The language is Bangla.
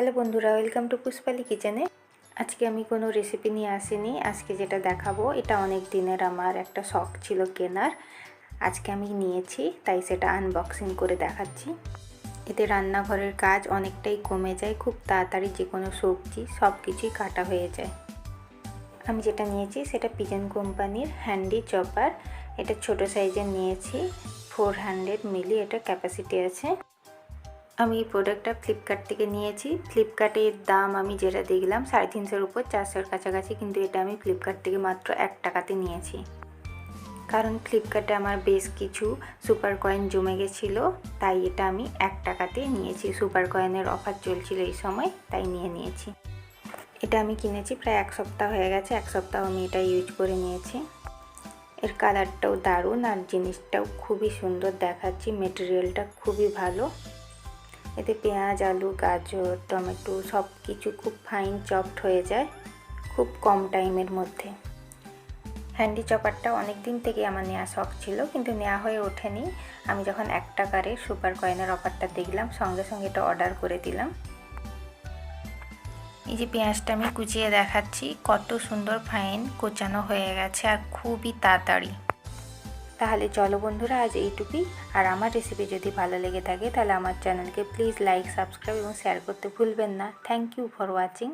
হ্যালো বন্ধুরা, ওয়েলকাম টু পুষ্পালি কিচেনে। আজকে আমি কোনো রেসিপি নিয়ে আসিনি। আজকে যেটা দেখাবো এটা অনেক দিনের আমার একটা শখ ছিল কেনার। আজকে আমি নিয়েছি, তাই সেটা আনবক্সিং করে দেখাচ্ছি। এতে রান্নাঘরের কাজ অনেকটাই কমে যায়, খুব তাড়াতাড়ি যে কোনো সবজি সব কিছুই কাটা হয়ে যায়। আমি যেটা নিয়েছি সেটা পিজন কোম্পানির হ্যান্ডি চপার। এটা ছোট সাইজের নিয়েছি, 400 মিলি এটা ক্যাপাসিটি আছে। আমি এই প্রোডাক্টটা ফ্লিপকার্ট থেকে নিয়েছি। ফ্লিপকার্টের দাম আমি যেটা দেখলাম 350-এর উপর, 400-এর কাছাকাছি, কিন্তু এটা আমি ফ্লিপকার্ট থেকে মাত্র 1 টাকাতে নিয়েছি। কারণ ফ্লিপকার্টে আমার বেশ কিছু সুপার কয়েন জমে গেছিলো, তাই এটা আমি 1 টাকাতে নিয়েছি। সুপার কয়েনের অফার চলছিল এই সময়, তাই নিয়েছি। এটা আমি কিনেছি প্রায় 1 সপ্তাহ হয়ে গেছে। 1 সপ্তাহ আমি এটা ইউজ করে নিয়েছি। এর কালারটাও দারুণ আর জিনিসটাও খুবই সুন্দর দেখাচ্ছি, মেটেরিয়ালটা খুবই ভালো। এতে পেঁয়াজ, আলু, গাজর, টমেটো সব কিছু খুব ফাইন চপড হয়ে যায় খুব কম টাইমের মধ্যে। হ্যান্ডি চপারটা অনেক দিন থেকে আমার নেওয়া শখ ছিল, কিন্তু নেওয়া হয়ে ওঠেনি। আমি যখন 1 টাকারে সুপার কয়েনের অফারটা দেখলাম, সঙ্গে সঙ্গে এটা অর্ডার করে দিলাম। এই যে পেঁয়াজটা আমি কুচিয়ে দেখাচ্ছি, কত সুন্দর ফাইন কোচানো হয়ে গেছে আর খুবই তাড়াতাড়ি। তাহলে চলো বন্ধুরা, আজ এইটুকুই। আর আমার রেসিপি যদি ভালো লেগে থাকে তাহলে আমার চ্যানেলকে প্লিজ লাইক, সাবস্ক্রাইব এবং শেয়ার করতে ভুলবেন না। Thank you for watching.